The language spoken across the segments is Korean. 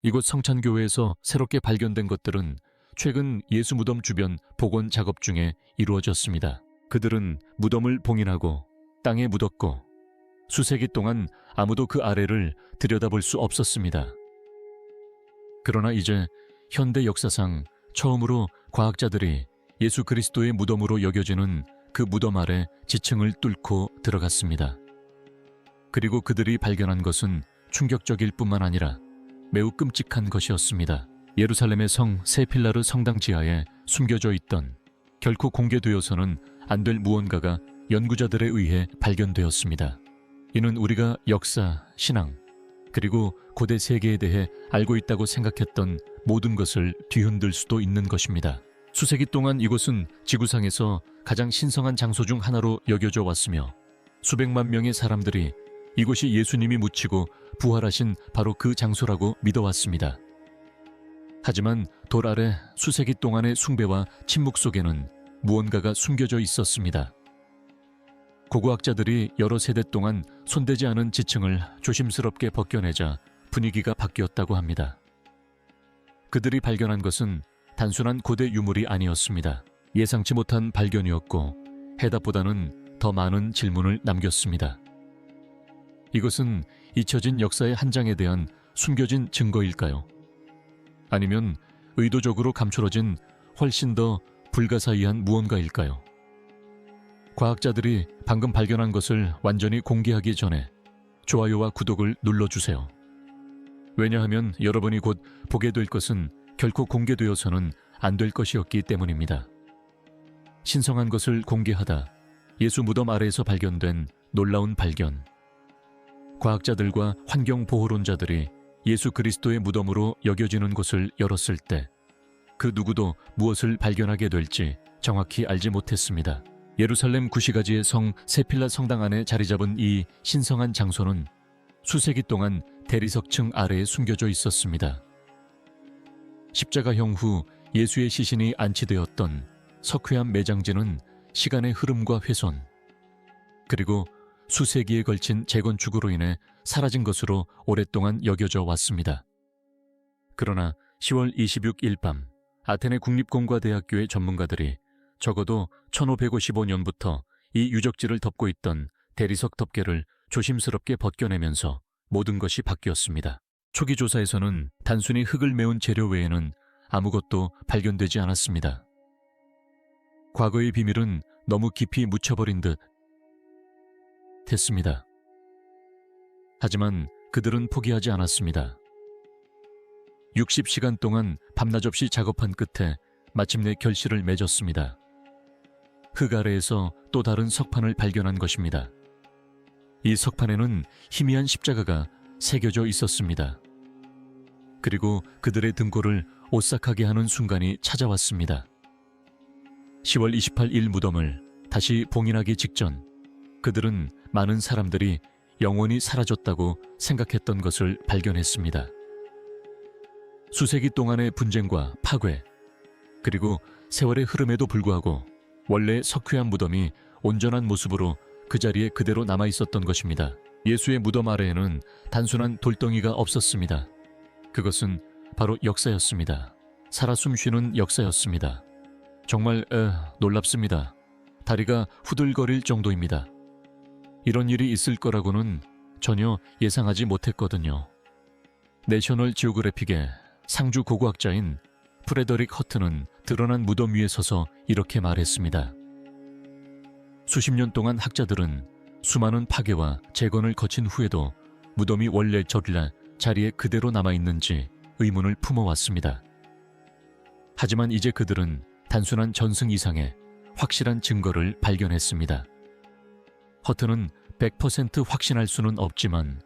이곳 성찬교회에서 새롭게 발견된 것들은 최근 예수 무덤 주변 복원 작업 중에 이루어졌습니다. 그들은 무덤을 봉인하고 땅에 묻었고 수세기 동안 아무도 그 아래를 들여다볼 수 없었습니다. 그러나 이제 현대 역사상 처음으로 과학자들이 예수 그리스도의 무덤으로 여겨지는 그 무덤 아래 지층을 뚫고 들어갔습니다. 그리고 그들이 발견한 것은 충격적일 뿐만 아니라 매우 끔찍한 것이었습니다. 예루살렘의 성 세필라르 성당 지하에 숨겨져 있던 결코 공개되어서는 안 될 무언가가 연구자들에 의해 발견되었습니다. 이는 우리가 역사, 신앙, 그리고 고대 세계에 대해 알고 있다고 생각했던 모든 것을 뒤흔들 수도 있는 것입니다. 수세기 동안 이곳은 지구상에서 가장 신성한 장소 중 하나로 여겨져 왔으며 수백만 명의 사람들이 이곳이 예수님이 묻히고 부활하신 바로 그 장소라고 믿어왔습니다. 하지만 돌 아래 수세기 동안의 숭배와 침묵 속에는 무언가가 숨겨져 있었습니다. 고고학자들이 여러 세대 동안 손대지 않은 지층을 조심스럽게 벗겨내자 분위기가 바뀌었다고 합니다. 그들이 발견한 것은 단순한 고대 유물이 아니었습니다. 예상치 못한 발견이었고 해답보다는 더 많은 질문을 남겼습니다. 이것은 잊혀진 역사의 한 장에 대한 숨겨진 증거일까요? 아니면 의도적으로 감춰진 훨씬 더 불가사의한 무언가일까요? 과학자들이 방금 발견한 것을 완전히 공개하기 전에 좋아요와 구독을 눌러주세요. 왜냐하면 여러분이 곧 보게 될 것은 결코 공개되어서는 안 될 것이었기 때문입니다. 신성한 것을 공개하다 예수 무덤 아래에서 발견된 놀라운 발견. 과학자들과 환경보호론자들이 예수 그리스도의 무덤으로 여겨지는 곳을 열었을 때 그 누구도 무엇을 발견하게 될지 정확히 알지 못했습니다. 예루살렘 구시가지의 성 세필라 성당 안에 자리 잡은 이 신성한 장소는 수세기 동안 대리석층 아래에 숨겨져 있었습니다. 십자가형 후 예수의 시신이 안치되었던 석회암 매장지는 시간의 흐름과 훼손, 그리고 수세기에 걸친 재건축으로 인해 사라진 것으로 오랫동안 여겨져 왔습니다. 그러나 10월 26일 밤 아테네 국립공과대학교의 전문가들이 적어도 1555년부터 이 유적지를 덮고 있던 대리석 덮개를 조심스럽게 벗겨내면서 모든 것이 바뀌었습니다. 초기 조사에서는 단순히 흙을 메운 재료 외에는 아무것도 발견되지 않았습니다. 과거의 비밀은 너무 깊이 묻혀버린 듯 했습니다. 하지만 그들은 포기하지 않았습니다. 60시간 동안 밤낮 없이 작업한 끝에 마침내 결실을 맺었습니다. 흙 아래에서 또 다른 석판을 발견한 것입니다. 이 석판에는 희미한 십자가가 새겨져 있었습니다. 그리고 그들의 등골을 오싹하게 하는 순간이 찾아왔습니다. 10월 28일 무덤을 다시 봉인하기 직전 그들은 많은 사람들이 영원히 사라졌다고 생각했던 것을 발견했습니다. 수세기 동안의 분쟁과 파괴, 그리고 세월의 흐름에도 불구하고 원래 석회암 무덤이 온전한 모습으로 그 자리에 그대로 남아있었던 것입니다. 예수의 무덤 아래에는 단순한 돌덩이가 없었습니다. 그것은 바로 역사였습니다. 살아 숨쉬는 역사였습니다. 정말 놀랍습니다. 다리가 후들거릴 정도입니다. 이런 일이 있을 거라고는 전혀 예상하지 못했거든요. 내셔널 지오그래픽의 상주 고고학자인 프레더릭 허트는 드러난 무덤 위에 서서 이렇게 말했습니다. 수십 년 동안 학자들은 수많은 파괴와 재건을 거친 후에도 무덤이 원래 자리에 그대로 남아있는지 의문을 품어왔습니다. 하지만 이제 그들은 단순한 전승 이상의 확실한 증거를 발견했습니다. 허트는 100% 확신할 수는 없지만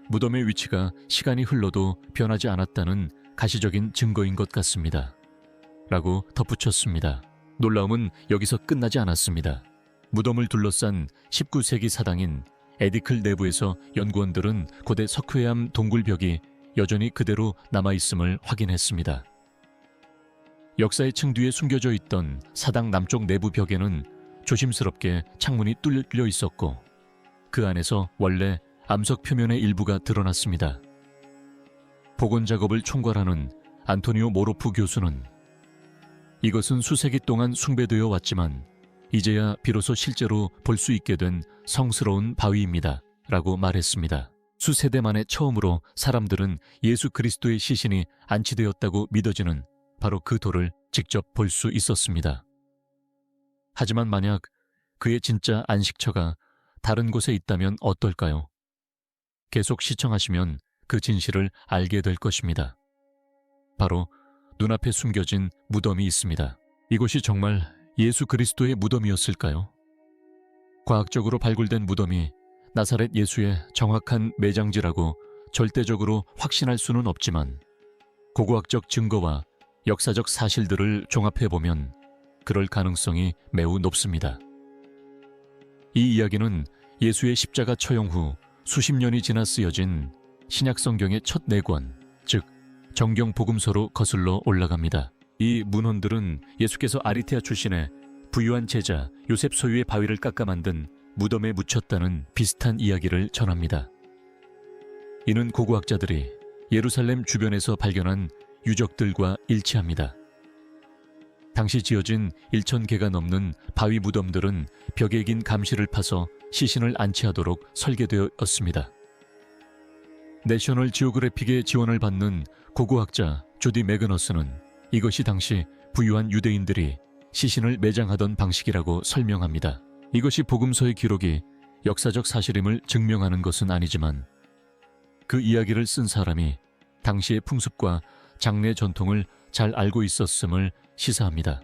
무덤의 위치가 시간이 흘러도 변하지 않았다는 가시적인 증거인 것 같습니다. 라고 덧붙였습니다. 놀라움은 여기서 끝나지 않았습니다. 무덤을 둘러싼 19세기 사당인 에디클 내부에서 연구원들은 고대 석회암 동굴벽이 여전히 그대로 남아있음을 확인했습니다. 역사의 층 뒤에 숨겨져 있던 사당 남쪽 내부 벽에는 조심스럽게 창문이 뚫려 있었고 그 안에서 원래 암석 표면의 일부가 드러났습니다. 복원 작업을 총괄하는 안토니오 모로프 교수는 이것은 수세기 동안 숭배되어 왔지만 이제야 비로소 실제로 볼 수 있게 된 성스러운 바위입니다 라고 말했습니다. 수세대 만에 처음으로 사람들은 예수 그리스도의 시신이 안치되었다고 믿어지는 바로 그 돌을 직접 볼 수 있었습니다. 하지만 만약 그의 진짜 안식처가 다른 곳에 있다면 어떨까요? 계속 시청하시면 그 진실을 알게 될 것입니다. 바로 눈앞에 숨겨진 무덤이 있습니다. 이곳이 정말 예수 그리스도의 무덤이었을까요? 과학적으로 발굴된 무덤이 나사렛 예수의 정확한 매장지라고 절대적으로 확신할 수는 없지만 고고학적 증거와 역사적 사실들을 종합해보면 그럴 가능성이 매우 높습니다. 이 이야기는 예수의 십자가 처형 후 수십 년이 지나 쓰여진 신약 성경의 첫 4권, 즉 정경 복음서로 거슬러 올라갑니다. 이 문헌들은 예수께서 아리테아 출신의 부유한 제자 요셉 소유의 바위를 깎아 만든 무덤에 묻혔다는 비슷한 이야기를 전합니다. 이는 고고학자들이 예루살렘 주변에서 발견한 유적들과 일치합니다. 당시 지어진 1,000개가 넘는 바위 무덤들은 벽에 긴 감시를 파서 시신을 안치하도록 설계되었습니다. 내셔널 지오그래픽의 지원을 받는 고고학자 조디 매그너스는 이것이 당시 부유한 유대인들이 시신을 매장하던 방식이라고 설명합니다. 이것이 복음서의 기록이 역사적 사실임을 증명하는 것은 아니지만 그 이야기를 쓴 사람이 당시의 풍습과 장례 전통을 잘 알고 있었음을 시사합니다.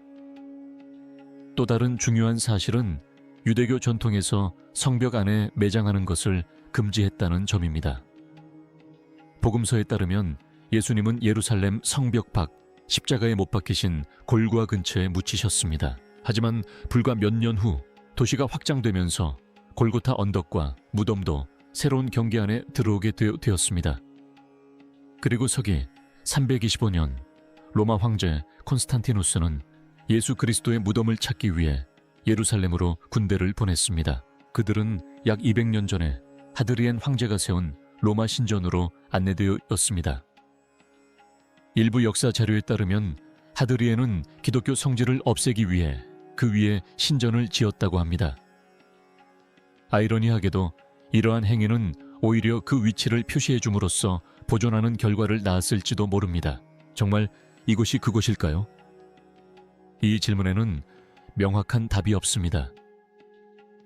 또 다른 중요한 사실은 유대교 전통에서 성벽 안에 매장하는 것을 금지했다는 점입니다. 복음서에 따르면 예수님은 예루살렘 성벽 밖 십자가에 못 박히신 골고아 근처에 묻히셨습니다. 하지만 불과 몇 년 후 도시가 확장되면서 골고타 언덕과 무덤도 새로운 경계 안에 들어오게 되었습니다. 그리고 서기 325년 로마 황제 콘스탄티누스는 예수 그리스도의 무덤을 찾기 위해 예루살렘으로 군대를 보냈습니다. 그들은 약 200년 전에 하드리엔 황제가 세운 로마 신전으로 안내되었습니다. 일부 역사 자료에 따르면 하드리엔은 기독교 성지를 없애기 위해 그 위에 신전을 지었다고 합니다. 아이러니하게도 이러한 행위는 오히려 그 위치를 표시해 줌으로써 보존하는 결과를 낳았을지도 모릅니다. 정말 이곳이 그곳일까요? 이 질문에는 명확한 답이 없습니다.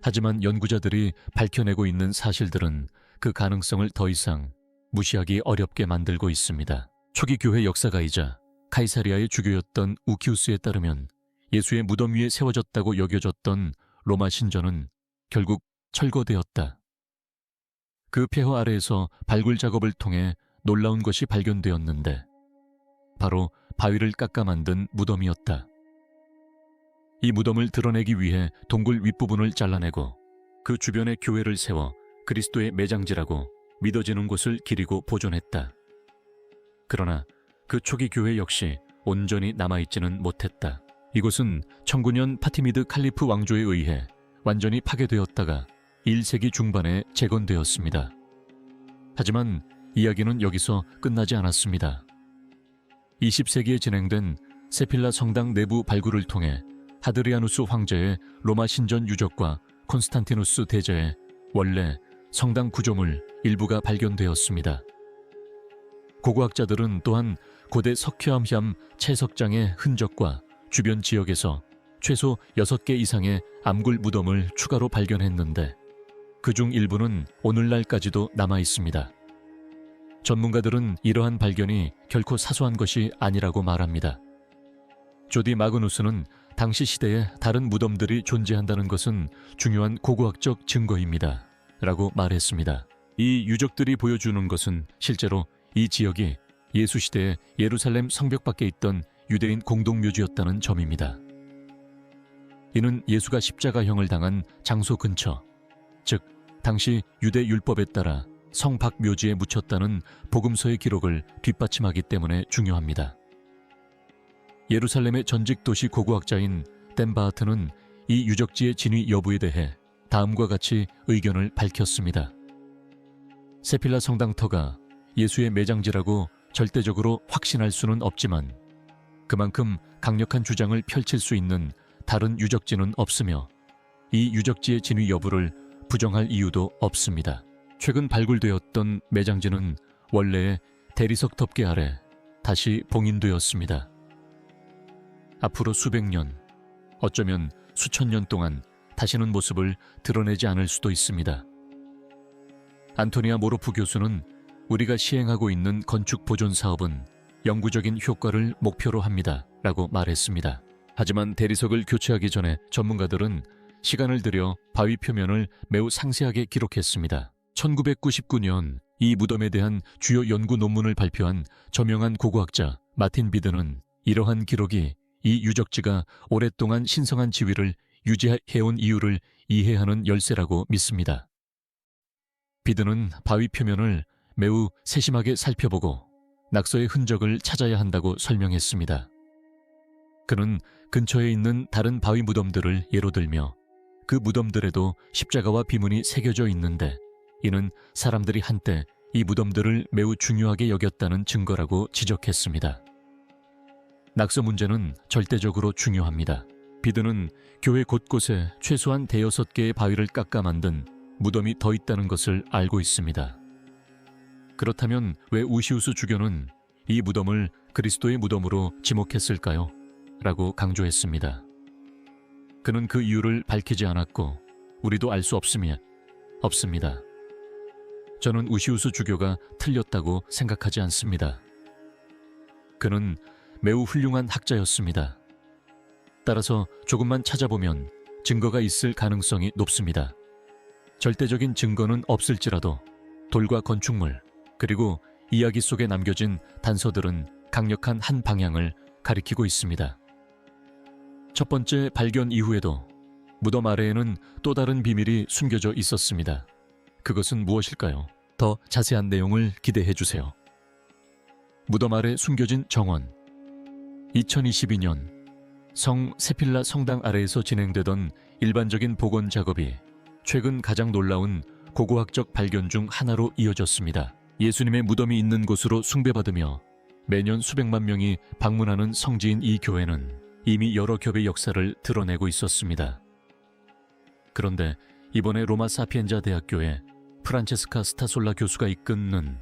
하지만 연구자들이 밝혀내고 있는 사실들은 그 가능성을 더 이상 무시하기 어렵게 만들고 있습니다. 초기 교회 역사가이자 카이사리아의 주교였던 우키우스에 따르면 예수의 무덤 위에 세워졌다고 여겨졌던 로마 신전은 결국 철거되었다. 그 폐허 아래에서 발굴 작업을 통해 놀라운 것이 발견되었는데 바로 바위를 깎아 만든 무덤이었다. 이 무덤을 드러내기 위해 동굴 윗부분을 잘라내고 그 주변에 교회를 세워 그리스도의 매장지라고 믿어지는 곳을 기리고 보존했다. 그러나 그 초기 교회 역시 온전히 남아있지는 못했다. 이곳은 1009년 파티미드 칼리프 왕조에 의해 완전히 파괴되었다가 1세기 중반에 재건되었습니다. 하지만 이야기는 여기서 끝나지 않았습니다. 20세기에 진행된 세필라 성당 내부 발굴을 통해 하드리아누스 황제의 로마 신전 유적과 콘스탄티누스 대제의 원래 성당 구조물 일부가 발견되었습니다. 고고학자들은 또한 고대 석회암 채석장의 흔적과 주변 지역에서 최소 6개 이상의 암굴 무덤을 추가로 발견했는데 그중 일부는 오늘날까지도 남아 있습니다. 전문가들은 이러한 발견이 결코 사소한 것이 아니라고 말합니다. 조디 마그누스는 당시 시대에 다른 무덤들이 존재한다는 것은 중요한 고고학적 증거입니다. 라고 말했습니다. 이 유적들이 보여주는 것은 실제로 이 지역이 예수 시대에 예루살렘 성벽 밖에 있던 유대인 공동묘지였다는 점입니다. 이는 예수가 십자가형을 당한 장소 근처, 즉 당시 유대 율법에 따라 성 밖 묘지에 묻혔다는 복음서의 기록을 뒷받침하기 때문에 중요합니다. 예루살렘의 전직 도시 고고학자인 댄 바하트는 이 유적지의 진위 여부에 대해 다음과 같이 의견을 밝혔습니다. 세필라 성당터가 예수의 매장지라고 절대적으로 확신할 수는 없지만 그만큼 강력한 주장을 펼칠 수 있는 다른 유적지는 없으며 이 유적지의 진위 여부를 부정할 이유도 없습니다. 최근 발굴되었던 매장지는 원래의 대리석 덮개 아래 다시 봉인되었습니다. 앞으로 수백 년, 어쩌면 수천 년 동안 다시는 모습을 드러내지 않을 수도 있습니다. 안토니아 모로프 교수는 우리가 시행하고 있는 건축 보존 사업은 영구적인 효과를 목표로 합니다 라고 말했습니다. 하지만 대리석을 교체하기 전에 전문가들은 시간을 들여 바위 표면을 매우 상세하게 기록했습니다. 1999년 이 무덤에 대한 주요 연구 논문을 발표한 저명한 고고학자 마틴 비드는 이러한 기록이 이 유적지가 오랫동안 신성한 지위를 유지해온 이유를 이해하는 열쇠라고 믿습니다. 비드는 바위 표면을 매우 세심하게 살펴보고 낙서의 흔적을 찾아야 한다고 설명했습니다. 그는 근처에 있는 다른 바위 무덤들을 예로 들며 그 무덤들에도 십자가와 비문이 새겨져 있는데 이는 사람들이 한때 이 무덤들을 매우 중요하게 여겼다는 증거라고 지적했습니다. 낙서 문제는 절대적으로 중요합니다. 비드는 교회 곳곳에 최소한 5-6개의 바위를 깎아 만든 무덤이 더 있다는 것을 알고 있습니다. 그렇다면 왜 우시우스 주교는 이 무덤을 그리스도의 무덤으로 지목했을까요? 라고 강조했습니다. 그는 그 이유를 밝히지 않았고 우리도 알 수 없습니다. 저는 우시우스 주교가 틀렸다고 생각하지 않습니다. 그는 매우 훌륭한 학자였습니다. 따라서 조금만 찾아보면 증거가 있을 가능성이 높습니다. 절대적인 증거는 없을지라도 돌과 건축물 그리고 이야기 속에 남겨진 단서들은 강력한 한 방향을 가리키고 있습니다. 첫 번째 발견 이후에도 무덤 아래에는 또 다른 비밀이 숨겨져 있었습니다. 그것은 무엇일까요? 더 자세한 내용을 기대해 주세요. 무덤 아래 숨겨진 정원. 2022년 성 세필라 성당 아래에서 진행되던 일반적인 복원 작업이 최근 가장 놀라운 고고학적 발견 중 하나로 이어졌습니다. 예수님의 무덤이 있는 곳으로 숭배받으며 매년 수백만 명이 방문하는 성지인 이 교회는 이미 여러 겹의 역사를 드러내고 있었습니다. 그런데 이번에 로마 사피엔자 대학교의 프란체스카 스타솔라 교수가 이끄는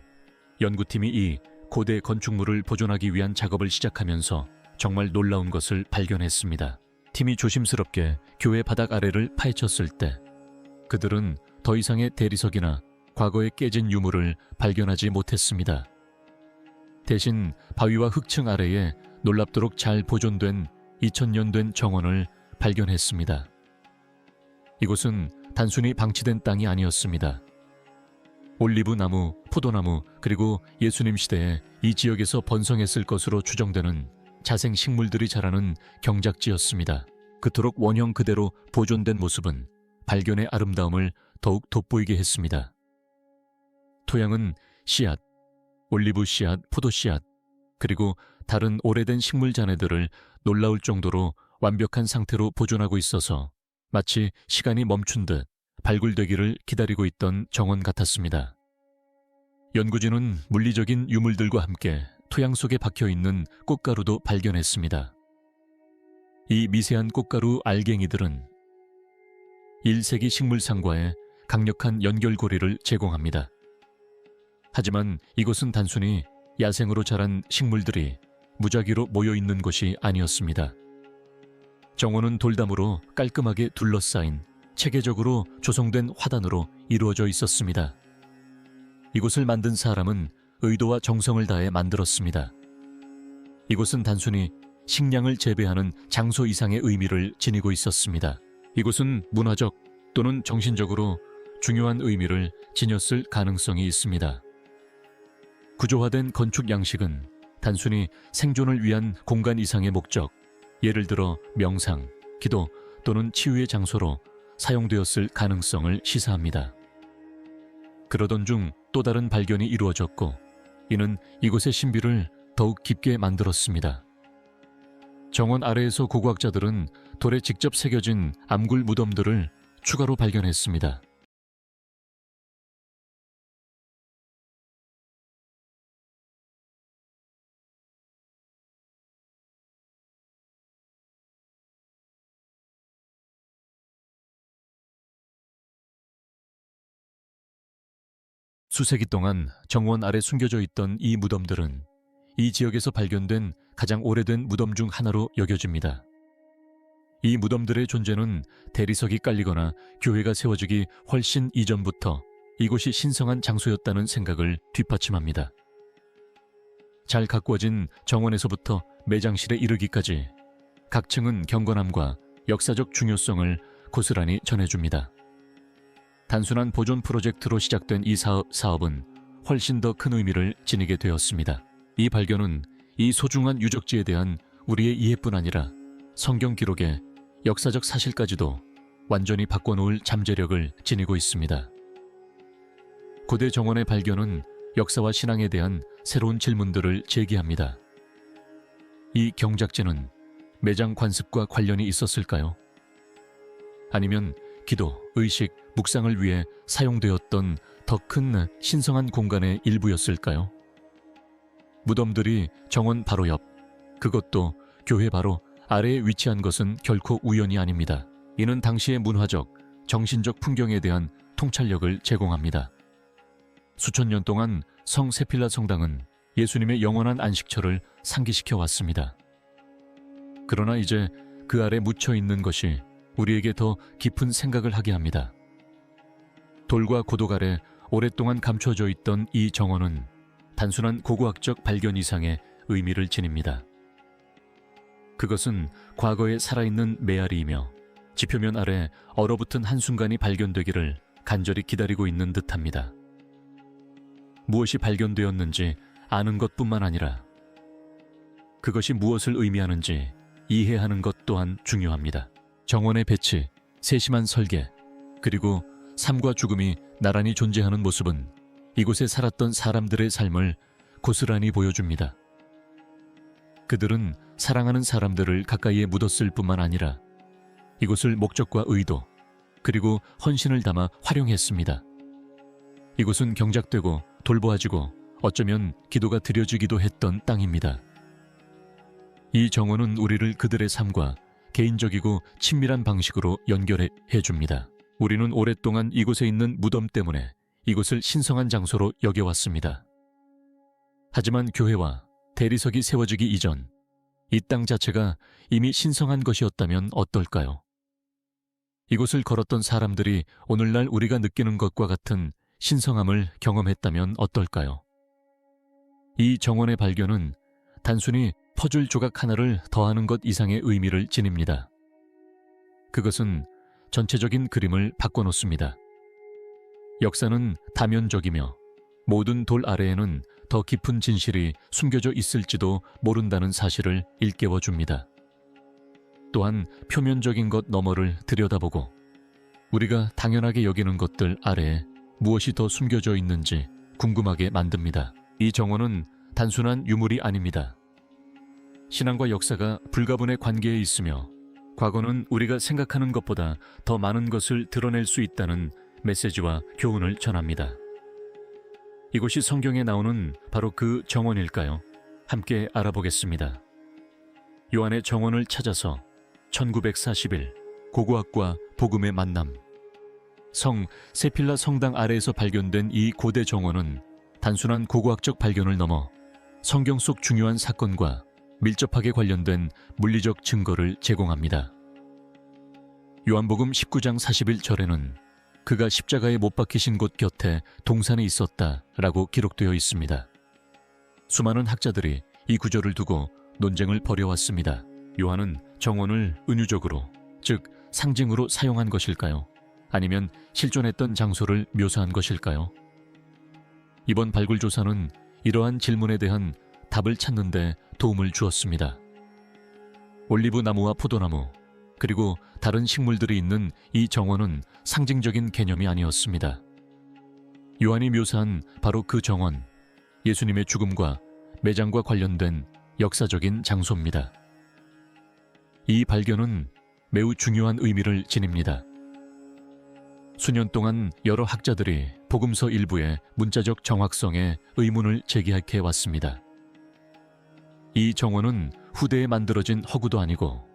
연구팀이 이 고대 건축물을 보존하기 위한 작업을 시작하면서 정말 놀라운 것을 발견했습니다. 팀이 조심스럽게 교회 바닥 아래를 파헤쳤을 때 그들은 더 이상의 대리석이나 과거에 깨진 유물을 발견하지 못했습니다. 대신 바위와 흙층 아래에 놀랍도록 잘 보존된 2000년 된 정원을 발견했습니다. 이곳은 단순히 방치된 땅이 아니었습니다. 올리브 나무, 포도나무, 그리고 예수님 시대에 이 지역에서 번성했을 것으로 추정되는 자생 식물들이 자라는 경작지였습니다. 그토록 원형 그대로 보존된 모습은 발견의 아름다움을 더욱 돋보이게 했습니다. 토양은 씨앗, 올리브 씨앗, 포도 씨앗, 그리고 다른 오래된 식물 잔해들을 놀라울 정도로 완벽한 상태로 보존하고 있어서 마치 시간이 멈춘 듯 발굴되기를 기다리고 있던 정원 같았습니다. 연구진은 물리적인 유물들과 함께 토양 속에 박혀있는 꽃가루도 발견했습니다. 이 미세한 꽃가루 알갱이들은 1세기 식물상과의 강력한 연결고리를 제공합니다. 하지만 이곳은 단순히 야생으로 자란 식물들이 무작위로 모여있는 곳이 아니었습니다. 정원은 돌담으로 깔끔하게 둘러싸인 체계적으로 조성된 화단으로 이루어져 있었습니다. 이곳을 만든 사람은 의도와 정성을 다해 만들었습니다. 이곳은 단순히 식량을 재배하는 장소 이상의 의미를 지니고 있었습니다. 이곳은 문화적 또는 정신적으로 중요한 의미를 지녔을 가능성이 있습니다. 구조화된 건축 양식은 단순히 생존을 위한 공간 이상의 목적, 예를 들어 명상, 기도 또는 치유의 장소로 사용되었을 가능성을 시사합니다. 그러던 중 또 다른 발견이 이루어졌고 이는 이곳의 신비를 더욱 깊게 만들었습니다. 정원 아래에서 고고학자들은 돌에 직접 새겨진 암굴 무덤들을 추가로 발견했습니다. 수세기 동안 정원 아래 숨겨져 있던 이 무덤들은 이 지역에서 발견된 가장 오래된 무덤 중 하나로 여겨집니다. 이 무덤들의 존재는 대리석이 깔리거나 교회가 세워지기 훨씬 이전부터 이곳이 신성한 장소였다는 생각을 뒷받침합니다. 잘 가꾸어진 정원에서부터 매장실에 이르기까지 각 층은 경건함과 역사적 중요성을 고스란히 전해줍니다. 단순한 보존 프로젝트로 시작된 이 사업은 훨씬 더 큰 의미를 지니게 되었습니다. 이 발견은 이 소중한 유적지에 대한 우리의 이해뿐 아니라 성경 기록의 역사적 사실까지도 완전히 바꿔놓을 잠재력을 지니고 있습니다. 고대 정원의 발견은 역사와 신앙에 대한 새로운 질문들을 제기합니다. 이 경작지는 매장 관습과 관련이 있었을까요? 아니면 기도, 의식, 묵상을 위해 사용되었던 더 큰 신성한 공간의 일부였을까요? 무덤들이 정원 바로 옆, 그것도 교회 바로 아래에 위치한 것은 결코 우연이 아닙니다. 이는 당시의 문화적, 정신적 풍경에 대한 통찰력을 제공합니다. 수천 년 동안 성 세필라 성당은 예수님의 영원한 안식처를 상기시켜 왔습니다. 그러나 이제 그 아래 묻혀 있는 것이 우리에게 더 깊은 생각을 하게 합니다. 돌과 고독 아래 오랫동안 감춰져 있던 이 정원은 단순한 고고학적 발견 이상의 의미를 지닙니다. 그것은 과거에 살아있는 메아리이며 지표면 아래 얼어붙은 한순간이 발견되기를 간절히 기다리고 있는 듯합니다. 무엇이 발견되었는지 아는 것뿐만 아니라 그것이 무엇을 의미하는지 이해하는 것 또한 중요합니다. 정원의 배치, 세심한 설계, 그리고 삶과 죽음이 나란히 존재하는 모습은 이곳에 살았던 사람들의 삶을 고스란히 보여줍니다. 그들은 사랑하는 사람들을 가까이에 묻었을 뿐만 아니라 이곳을 목적과 의도, 그리고 헌신을 담아 활용했습니다. 이곳은 경작되고 돌보아지고 어쩌면 기도가 드려지기도 했던 땅입니다. 이 정원은 우리를 그들의 삶과 개인적이고 친밀한 방식으로 연결해 줍니다. 우리는 오랫동안 이곳에 있는 무덤 때문에 이곳을 신성한 장소로 여겨왔습니다. 하지만 교회와 대리석이 세워지기 이전 이 땅 자체가 이미 신성한 것이었다면 어떨까요? 이곳을 걸었던 사람들이 오늘날 우리가 느끼는 것과 같은 신성함을 경험했다면 어떨까요? 이 정원의 발견은 단순히 퍼즐 조각 하나를 더하는 것 이상의 의미를 지닙니다. 그것은 전체적인 그림을 바꿔놓습니다. 역사는 다면적이며 모든 돌 아래에는 더 깊은 진실이 숨겨져 있을지도 모른다는 사실을 일깨워줍니다. 또한 표면적인 것 너머를 들여다보고 우리가 당연하게 여기는 것들 아래에 무엇이 더 숨겨져 있는지 궁금하게 만듭니다. 이 정원은 단순한 유물이 아닙니다. 신앙과 역사가 불가분의 관계에 있으며 과거는 우리가 생각하는 것보다 더 많은 것을 드러낼 수 있다는 메시지와 교훈을 전합니다. 이곳이 성경에 나오는 바로 그 정원일까요? 함께 알아보겠습니다. 요한의 정원을 찾아서 1941 고고학과 복음의 만남. 성 세필라 성당 아래에서 발견된 이 고대 정원은 단순한 고고학적 발견을 넘어 성경 속 중요한 사건과 밀접하게 관련된 물리적 증거를 제공합니다. 요한복음 19장 41절에는 그가 십자가에 못 박히신 곳 곁에 동산에 있었다라고 기록되어 있습니다. 수많은 학자들이 이 구절을 두고 논쟁을 벌여왔습니다. 요한은 정원을 은유적으로, 즉 상징으로 사용한 것일까요? 아니면 실존했던 장소를 묘사한 것일까요? 이번 발굴 조사는 이러한 질문에 대한 답을 찾는 데 도움을 주었습니다. 올리브 나무와 포도나무, 그리고 다른 식물들이 있는 이 정원은 상징적인 개념이 아니었습니다. 요한이 묘사한 바로 그 정원, 예수님의 죽음과 매장과 관련된 역사적인 장소입니다. 이 발견은 매우 중요한 의미를 지닙니다. 수년 동안 여러 학자들이 복음서 일부의 문자적 정확성에 의문을 제기해 왔습니다. 이 정원은 후대에 만들어진 허구도 아니고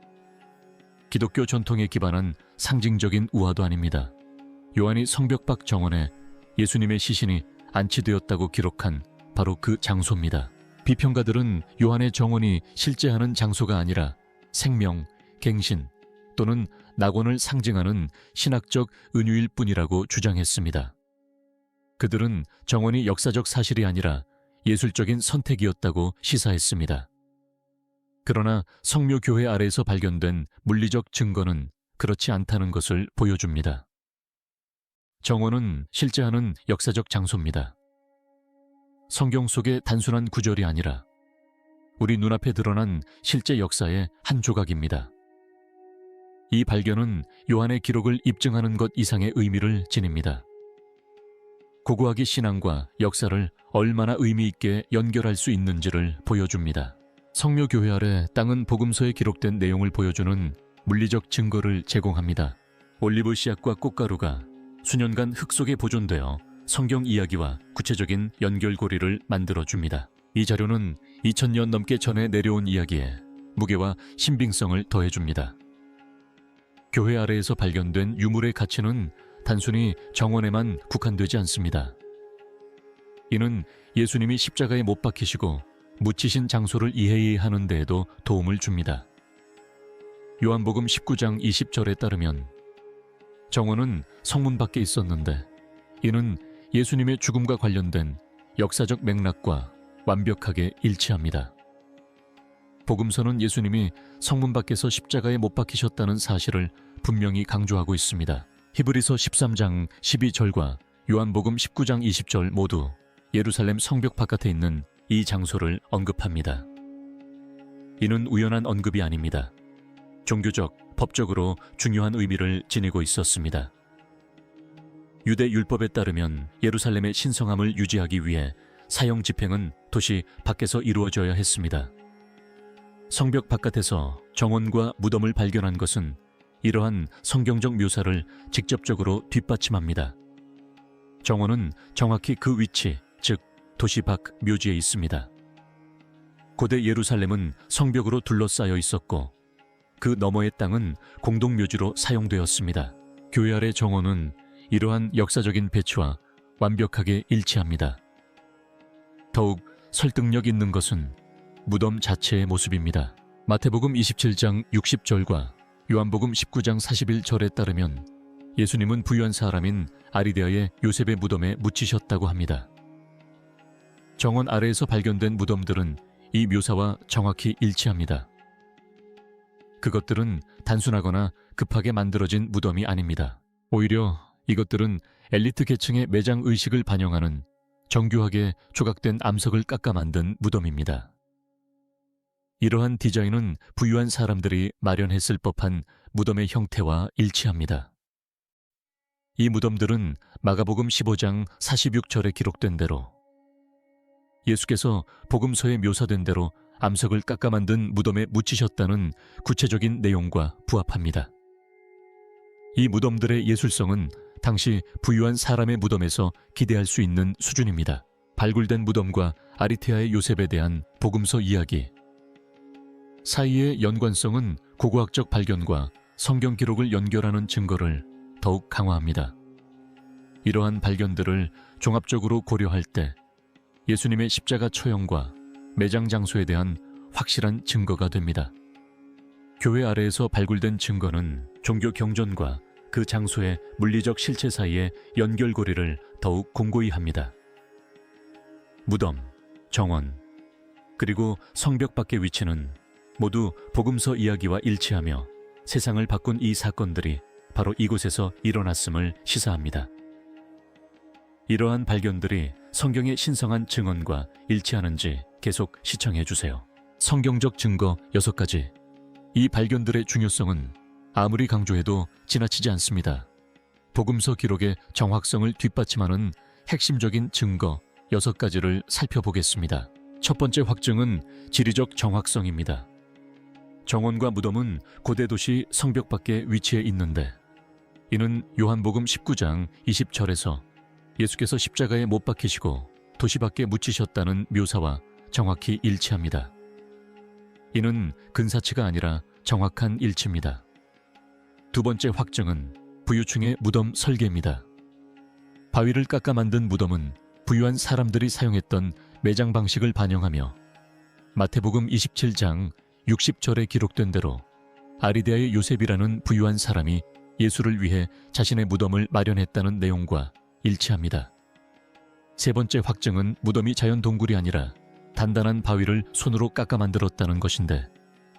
기독교 전통에 기반한 상징적인 우화도 아닙니다. 요한이 성벽 밖 정원에 예수님의 시신이 안치되었다고 기록한 바로 그 장소입니다. 비평가들은 요한의 정언이 실제 하는 장소가 아니라 생명, 갱신 또는 낙원을 상징하는 신학적 은유일 뿐이라고 주장했습니다. 그들은 정언이 역사적 사실이 아니라 예술적인 선택이었다고 시사했습니다. 그러나 성묘교회 아래에서 발견된 물리적 증거는 그렇지 않다는 것을 보여줍니다. 정언은 실제 하는 역사적 장소입니다. 성경 속의 단순한 구절이 아니라 우리 눈앞에 드러난 실제 역사의 한 조각입니다. 이 발견은 요한의 기록을 입증하는 것 이상의 의미를 지닙니다. 고고학의 신앙과 역사를 얼마나 의미 있게 연결할 수 있는지를 보여줍니다. 성묘교회 아래 땅은 복음서에 기록된 내용을 보여주는 물리적 증거를 제공합니다. 올리브 씨앗과 꽃가루가 수년간 흙 속에 보존되어 성경 이야기와 구체적인 연결고리를 만들어줍니다. 이 자료는 2000년 넘게 전에 내려온 이야기에 무게와 신빙성을 더해줍니다. 교회 아래에서 발견된 유물의 가치는 단순히 정원에만 국한되지 않습니다. 이는 예수님이 십자가에 못 박히시고 묻히신 장소를 이해해야 하는 데에도 도움을 줍니다. 요한복음 19장 20절에 따르면 정원은 성문 밖에 있었는데 이는 예수님의 죽음과 관련된 역사적 맥락과 완벽하게 일치합니다. 복음서는 예수님이 성문 밖에서 십자가에 못 박히셨다는 사실을 분명히 강조하고 있습니다. 히브리서 13장 12절과 요한복음 19장 20절 모두 예루살렘 성벽 바깥에 있는 이 장소를 언급합니다. 이는 우연한 언급이 아닙니다. 종교적, 법적으로 중요한 의미를 지니고 있었습니다. 유대 율법에 따르면 예루살렘의 신성함을 유지하기 위해 사형 집행은 도시 밖에서 이루어져야 했습니다. 성벽 바깥에서 정원과 무덤을 발견한 것은 이러한 성경적 묘사를 직접적으로 뒷받침합니다. 정원은 정확히 그 위치, 즉 도시 밖 묘지에 있습니다. 고대 예루살렘은 성벽으로 둘러싸여 있었고 그 너머의 땅은 공동묘지로 사용되었습니다. 교회 아래 정원은 이러한 역사적인 배치와 완벽하게 일치합니다. 더욱 설득력 있는 것은 무덤 자체의 모습입니다. 마태복음 27장 60절과 요한복음 19장 41절에 따르면 예수님은 부유한 사람인 아리대아의 요셉의 무덤에 묻히셨다고 합니다. 정원 아래에서 발견된 무덤들은 이 묘사와 정확히 일치합니다. 그것들은 단순하거나 급하게 만들어진 무덤이 아닙니다. 오히려 이것들은 엘리트 계층의 매장 의식을 반영하는 정교하게 조각된 암석을 깎아 만든 무덤입니다. 이러한 디자인은 부유한 사람들이 마련했을 법한 무덤의 형태와 일치합니다. 이 무덤들은 마가복음 15장 46절에 기록된 대로 예수께서 복음서에 묘사된 대로 암석을 깎아 만든 무덤에 묻히셨다는 구체적인 내용과 부합합니다. 이 무덤들의 예술성은 당시 부유한 사람의 무덤에서 기대할 수 있는 수준입니다. 발굴된 무덤과 아리테아의 요셉에 대한 복음서 이야기 사이의 연관성은 고고학적 발견과 성경 기록을 연결하는 증거를 더욱 강화합니다. 이러한 발견들을 종합적으로 고려할 때 예수님의 십자가 처형과 매장 장소에 대한 확실한 증거가 됩니다. 교회 아래에서 발굴된 증거는 종교 경전과 그 장소의 물리적 실체 사이의 연결고리를 더욱 공고히 합니다. 무덤, 정원, 그리고 성벽 밖의 위치는 모두 복음서 이야기와 일치하며 세상을 바꾼 이 사건들이 바로 이곳에서 일어났음을 시사합니다. 이러한 발견들이 성경의 신성한 증언과 일치하는지 계속 시청해 주세요. 성경적 증거 6가지. 이 발견들의 중요성은 아무리 강조해도 지나치지 않습니다. 복음서 기록의 정확성을 뒷받침하는 핵심적인 증거 6가지를 살펴보겠습니다. 첫 번째 확증은 지리적 정확성입니다. 정원과 무덤은 고대 도시 성벽 밖에 위치해 있는데 이는 요한복음 19장 20절에서 예수께서 십자가에 못 박히시고 도시 밖에 묻히셨다는 묘사와 정확히 일치합니다. 이는 근사치가 아니라 정확한 일치입니다. 두 번째 확증은 부유층의 무덤 설계입니다. 바위를 깎아 만든 무덤은 부유한 사람들이 사용했던 매장 방식을 반영하며 마태복음 27장 60절에 기록된 대로 아리대아의 요셉이라는 부유한 사람이 예수를 위해 자신의 무덤을 마련했다는 내용과 일치합니다. 세 번째 확증은 무덤이 자연 동굴이 아니라 단단한 바위를 손으로 깎아 만들었다는 것인데,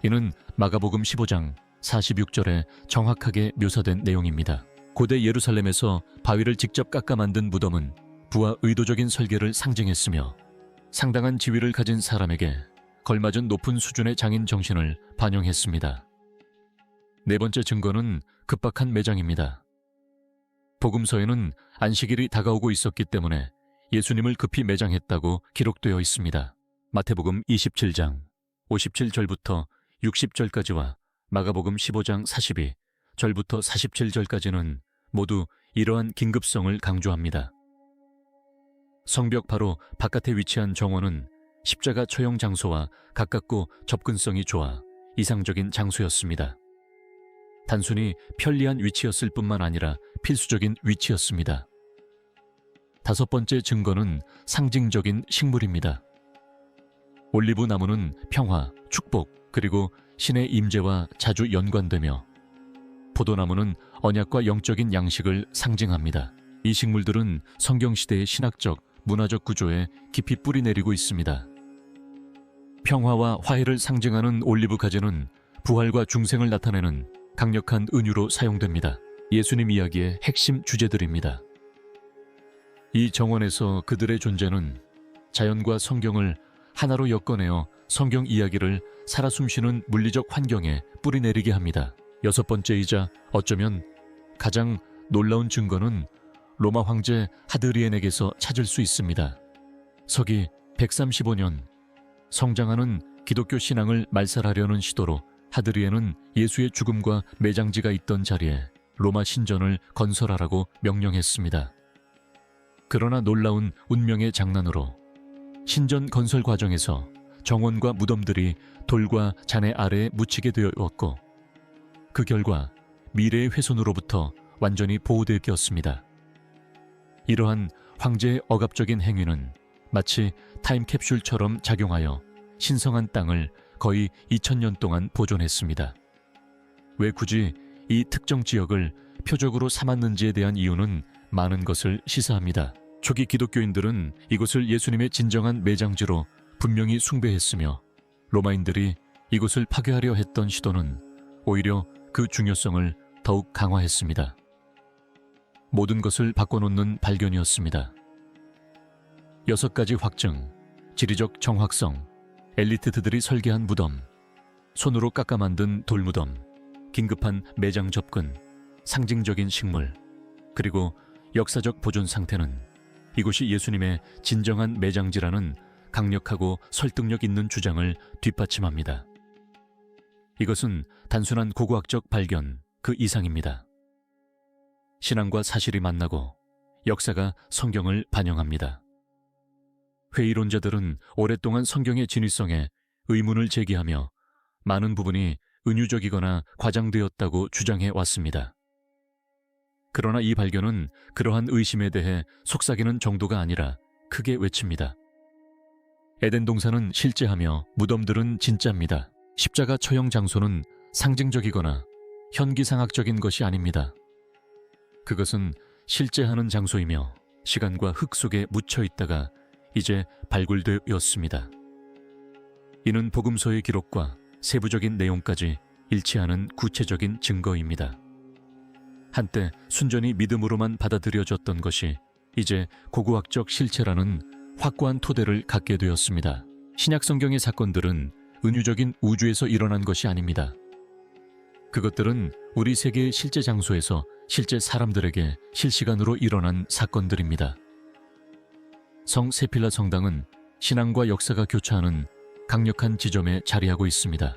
이는 마가복음 15장 46절에 정확하게 묘사된 내용입니다. 고대 예루살렘에서 바위를 직접 깎아 만든 무덤은 부와 의도적인 설계를 상징했으며 상당한 지위를 가진 사람에게 걸맞은 높은 수준의 장인 정신을 반영했습니다. 네 번째 증거는 급박한 매장입니다. 복음서에는 안식일이 다가오고 있었기 때문에 예수님을 급히 매장했다고 기록되어 있습니다. 마태복음 27장 57절부터 60절까지와 마가복음 15장 42절부터 47절까지는 모두 이러한 긴급성을 강조합니다. 성벽 바로 바깥에 위치한 정원은 십자가 처형 장소와 가깝고 접근성이 좋아 이상적인 장소였습니다. 단순히 편리한 위치였을 뿐만 아니라 필수적인 위치였습니다. 다섯 번째 증거는 상징적인 식물입니다. 올리브 나무는 평화, 축복, 그리고 신의 임재와 자주 연관되며 포도나무는 언약과 영적인 양식을 상징합니다. 이 식물들은 성경시대의 신학적, 문화적 구조에 깊이 뿌리내리고 있습니다. 평화와 화해를 상징하는 올리브 가지는 부활과 중생을 나타내는 강력한 은유로 사용됩니다. 예수님 이야기의 핵심 주제들입니다. 이 정원에서 그들의 존재는 자연과 성경을 하나로 엮어내어 성경 이야기를 살아 숨쉬는 물리적 환경에 뿌리내리게 합니다. 여섯 번째이자 어쩌면 가장 놀라운 증거는 로마 황제 하드리엔에게서 찾을 수 있습니다. 서기 135년, 성장하는 기독교 신앙을 말살하려는 시도로 하드리엔은 예수의 죽음과 매장지가 있던 자리에 로마 신전을 건설하라고 명령했습니다. 그러나 놀라운 운명의 장난으로 신전 건설 과정에서 정원과 무덤들이 돌과 잔해 아래에 묻히게 되었고, 그 결과 미래의 훼손으로부터 완전히 보호되었습니다. 이러한 황제의 억압적인 행위는 마치 타임캡슐처럼 작용하여 신성한 땅을 거의 2000년 동안 보존했습니다. 왜 굳이 이 특정 지역을 표적으로 삼았는지에 대한 이유는 많은 것을 시사합니다. 초기 기독교인들은 이곳을 예수님의 진정한 매장지로 분명히 숭배했으며, 로마인들이 이곳을 파괴하려 했던 시도는 오히려 그 중요성을 더욱 강화했습니다. 모든 것을 바꿔놓는 발견이었습니다. 6가지 확증, 지리적 정확성, 엘리트들이 설계한 무덤, 손으로 깎아 만든 돌무덤, 긴급한 매장 접근, 상징적인 식물, 그리고 역사적 보존 상태는 이곳이 예수님의 진정한 매장지라는 강력하고 설득력 있는 주장을 뒷받침합니다. 이것은 단순한 고고학적 발견 그 이상입니다. 신앙과 사실이 만나고 역사가 성경을 반영합니다. 회의론자들은 오랫동안 성경의 진위성에 의문을 제기하며 많은 부분이 은유적이거나 과장되었다고 주장해 왔습니다. 그러나 이 발견은 그러한 의심에 대해 속삭이는 정도가 아니라 크게 외칩니다. 에덴 동산은 실제하며 무덤들은 진짜입니다. 십자가 처형 장소는 상징적이거나 현기상학적인 것이 아닙니다. 그것은 실제하는 장소이며 시간과 흙 속에 묻혀 있다가 이제 발굴되었습니다. 이는 복음서의 기록과 세부적인 내용까지 일치하는 구체적인 증거입니다. 한때 순전히 믿음으로만 받아들여졌던 것이 이제 고고학적 실체라는 확고한 토대를 갖게 되었습니다. 신약 성경의 사건들은 은유적인 우주에서 일어난 것이 아닙니다. 그것들은 우리 세계의 실제 장소에서 실제 사람들에게 실시간으로 일어난 사건들입니다. 성 세필라 성당은 신앙과 역사가 교차하는 강력한 지점에 자리하고 있습니다.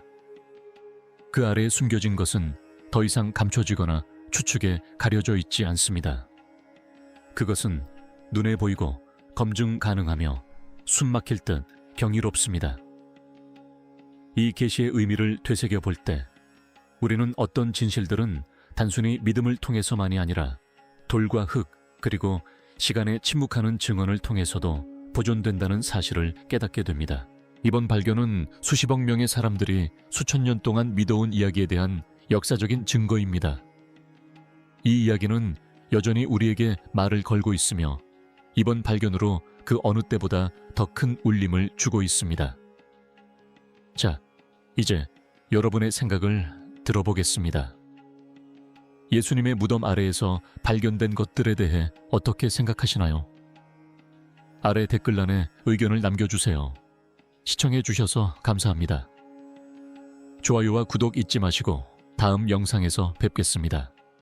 그 아래에 숨겨진 것은 더 이상 감춰지거나 추측에 가려져 있지 않습니다. 그것은 눈에 보이고 검증 가능하며 숨 막힐 듯 경이롭습니다. 이 계시의 의미를 되새겨 볼 때 우리는 어떤 진실들은 단순히 믿음을 통해서만이 아니라 돌과 흙 그리고 시간에 침묵하는 증언을 통해서도 보존된다는 사실을 깨닫게 됩니다. 이번 발견은 수십억 명의 사람들이 수천 년 동안 믿어온 이야기에 대한 역사적인 증거입니다. 이 이야기는 여전히 우리에게 말을 걸고 있으며 이번 발견으로 그 어느 때보다 더 큰 울림을 주고 있습니다. 자, 이제 여러분의 생각을 들어보겠습니다. 예수님의 무덤 아래에서 발견된 것들에 대해 어떻게 생각하시나요? 아래 댓글란에 의견을 남겨주세요. 시청해주셔서 감사합니다. 좋아요와 구독 잊지 마시고 다음 영상에서 뵙겠습니다.